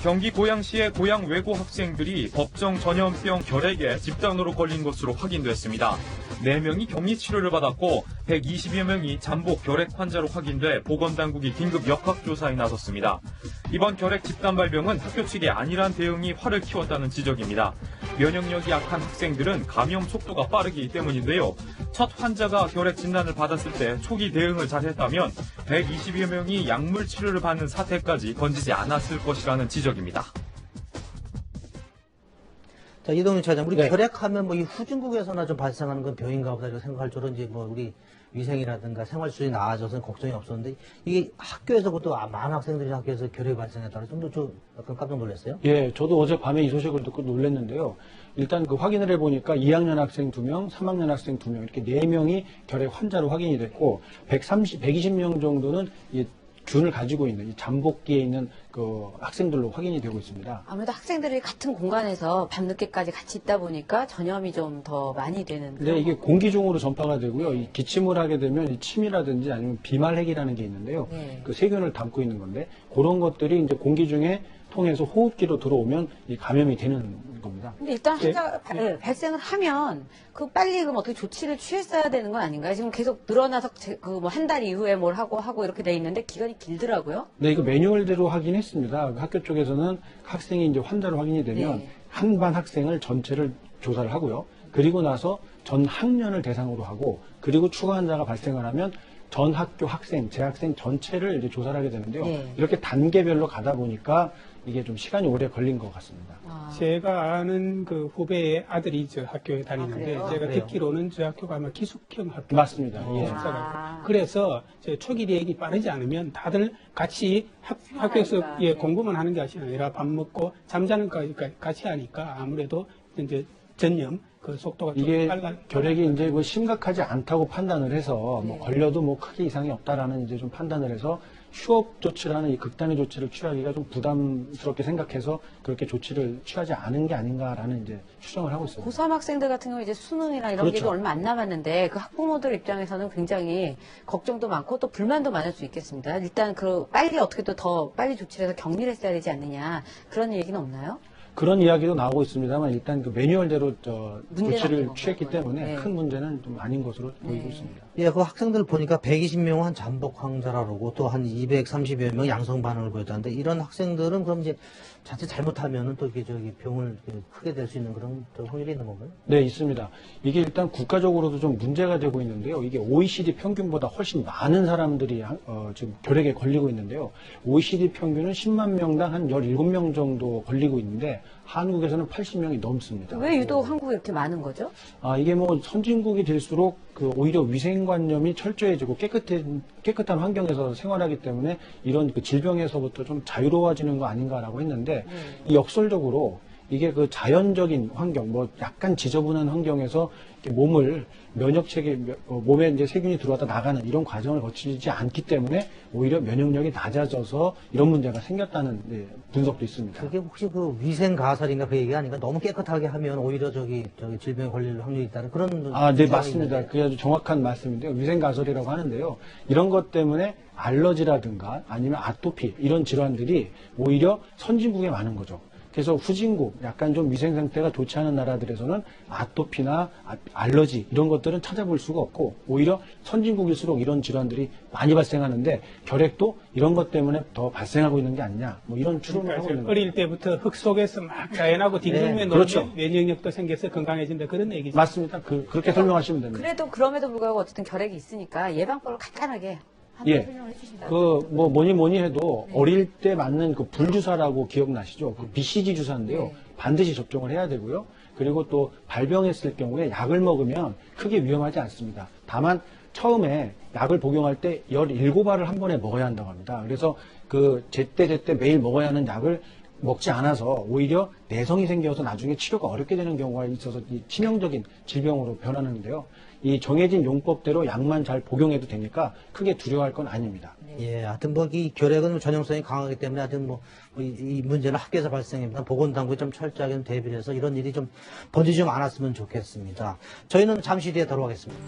경기 고양시의 고양 외고 학생들이 법정 전염병 결핵에 집단으로 걸린 것으로 확인됐습니다. 4명이 격리 치료를 받았고 120여 명이 잠복 결핵 환자로 확인돼 보건당국이 긴급 역학조사에 나섰습니다. 이번 결핵 집단 발병은 학교 측의 안일한 대응이 화를 키웠다는 지적입니다. 면역력이 약한 학생들은 감염 속도가 빠르기 때문인데요. 첫 환자가 결핵 진단을 받았을 때 초기 대응을 잘했다면 120여 명이 약물 치료를 받는 사태까지 번지지 않았을 것이라는 지적입니다. 자, 이동윤 차장, 우리 네. 결핵하면 뭐 이 후진국에서나 좀 발생하는 건 병인가 보다 이렇게 생각할 줄은 이제 뭐 우리 위생이라든가 생활 수준이 나아져서는 걱정이 없었는데 이게 학교에서부터 많은 학생들이 학교에서 결핵이 발생했다고 좀더 좀 약간 깜짝 놀랐어요. 예, 저도 어젯밤에 이 소식을 듣고 놀랐는데요. 일단 그 확인을 해보니까 2학년 학생 2명, 3학년 학생 2명 이렇게 4명이 결핵 환자로 확인이 됐고 120명 정도는 이 균을 가지고 있는 이 잠복기에 있는 그 학생들로 확인이 되고 있습니다. 아무래도 학생들이 같은 공간에서 밤늦게까지 같이 있다 보니까 전염이 좀 더 많이 되는. 근데 이게 공기 중으로 전파가 되고요. 이 기침을 하게 되면 이 침이라든지 아니면 비말핵이라는 게 있는데요. 네. 그 세균을 담고 있는 건데 그런 것들이 이제 공기 중에 통해서 호흡기로 들어오면 이 감염이 되는 겁니다. 근데 일단 예. 환자가 발생을 하면 그 빨리 그럼 어떻게 조치를 취했어야 되는 건 아닌가요? 지금 계속 늘어나서 그 뭐 한 달 이후에 뭘 하고 이렇게 돼 있는데 기간이 길더라고요. 네, 이거 매뉴얼대로 하긴 했습니다. 학교 쪽에서는 학생이 이제 환자로 확인이 되면 네. 한 반 학생을 전체를 조사를 하고요. 그리고 나서 전 학년을 대상으로 하고 그리고 추가 환자가 발생을 하면 전 학교 학생, 재학생 전체를 이제 조사를 하게 되는데요. 네. 이렇게 단계별로 가다 보니까 이게 좀 시간이 오래 걸린 것 같습니다. 제가 아는 그 후배의 아들이 저 학교에 다니는데 그래요? 제가 그래요? 듣기로는 저 학교가 아마 기숙형 학교 맞습니다. 예. 그래서 저 초기 대응이 빠르지 않으면 다들 같이 학교에서 예, 공부만 하는 게 아니라 밥 먹고 잠자는 것까지 같이 하니까 아무래도 이제 전염 그 속도가 좀 이게 빨라. 결핵이 이제 뭐 심각하지 않다고 판단을 해서 뭐 걸려도 뭐 크게 이상이 없다라는 이제 좀 판단을 해서 휴업 조치라는 이 극단의 조치를 취하기가 좀 부담스럽게 생각해서 그렇게 조치를 취하지 않은 게 아닌가라는 이제 추정을 하고 있습니다. 고3 학생들 같은 경우 이제 수능이나 이런 그렇죠. 게 얼마 안 남았는데 그 학부모들 입장에서는 굉장히 걱정도 많고 또 불만도 많을 수 있겠습니다. 일단 그 빨리 어떻게 또 더 빨리 조치를 해서 격리를 했어야 되지 않느냐 그런 얘기는 없나요? 그런 이야기도 나오고 있습니다만 일단 그 매뉴얼대로 문제는 조치를 없는 취했기 건가요? 때문에 네. 큰 문제는 좀 아닌 것으로 보이고 있습니다. 예, 그 학생들 보니까 120명 한 잠복 환자라고 또 한 230여 명 양성 반응을 보였다는데 이런 학생들은 그럼 이제 자칫 잘못하면은 또 이게 병을 크게 될 수 있는 그런 확률이 있는 건가요? 네, 있습니다. 이게 일단 국가적으로도 좀 문제가 되고 있는데요. 이게 OECD 평균보다 훨씬 많은 사람들이 지금 결핵에 걸리고 있는데요. OECD 평균은 10만 명당 한 17명 정도 걸리고 있는데 한국에서는 80명이 넘습니다. 왜 유독 한국에 이렇게 많은 거죠? 이게 뭐 선진국이 될수록 그 오히려 위생관념이 철저해지고 깨끗한 환경에서 생활하기 때문에 이런 그 질병에서부터 좀 자유로워지는 거 아닌가라고 했는데 이 역설적으로 이게 그 자연적인 환경, 뭐 약간 지저분한 환경에서 이렇게 몸을 면역체계, 몸에 이제 세균이 들어왔다 나가는 이런 과정을 거치지 않기 때문에 오히려 면역력이 낮아져서 이런 문제가 생겼다는 분석도 있습니다. 그게 혹시 그 위생 가설인가 그 얘기 아닌가? 너무 깨끗하게 하면 오히려 저기 질병에 걸릴 확률이 있다는 그런. 네, 맞습니다. 그게 아주 정확한 말씀인데요. 위생 가설이라고 하는데요. 이런 것 때문에 알러지라든가 아니면 아토피 이런 질환들이 오히려 선진국에 많은 거죠. 그래서 후진국, 약간 좀 위생 상태가 좋지 않은 나라들에서는 아토피나 알러지 이런 것들은 찾아볼 수가 없고 오히려 선진국일수록 이런 질환들이 많이 발생하는데 결핵도 이런 것 때문에 더 발생하고 있는 게 아니냐 뭐 이런 추론을 하고 있는 거죠. 어릴 때부터 흙 속에서 막 자연하고 딩동에 놀면 그렇죠. 면역력도 생겨서 건강해진다 그런 얘기죠. 맞습니다. 그렇게 설명하시면 됩니다. 그래도 그럼에도 불구하고 어쨌든 결핵이 있으니까 예방법을 간단하게 한번 설명해 주신다. 뭐 뭐니 해도 어릴 때 맞는 그 불주사라고 기억나시죠? 그 BCG 주사인데요. 반드시 접종을 해야 되고요. 그리고 또 발병했을 경우에 약을 먹으면 크게 위험하지 않습니다. 다만 처음에 약을 복용할 때 17알을 한 번에 먹어야 한다고 합니다. 그래서 그 제때 매일 먹어야 하는 약을 먹지 않아서 오히려 내성이 생겨서 나중에 치료가 어렵게 되는 경우가 있어서 이 치명적인 질병으로 변하는데요. 이 정해진 용법대로 약만 잘 복용해도 되니까 크게 두려워할 건 아닙니다. 예, 하여튼 뭐 이 결핵은 전염성이 강하기 때문에 하여튼 이 문제는 학교에서 발생합니다. 보건당국이 좀 철저하게 좀 대비를 해서 이런 일이 좀 번지지 좀 않았으면 좋겠습니다. 저희는 잠시 뒤에 돌아오겠습니다.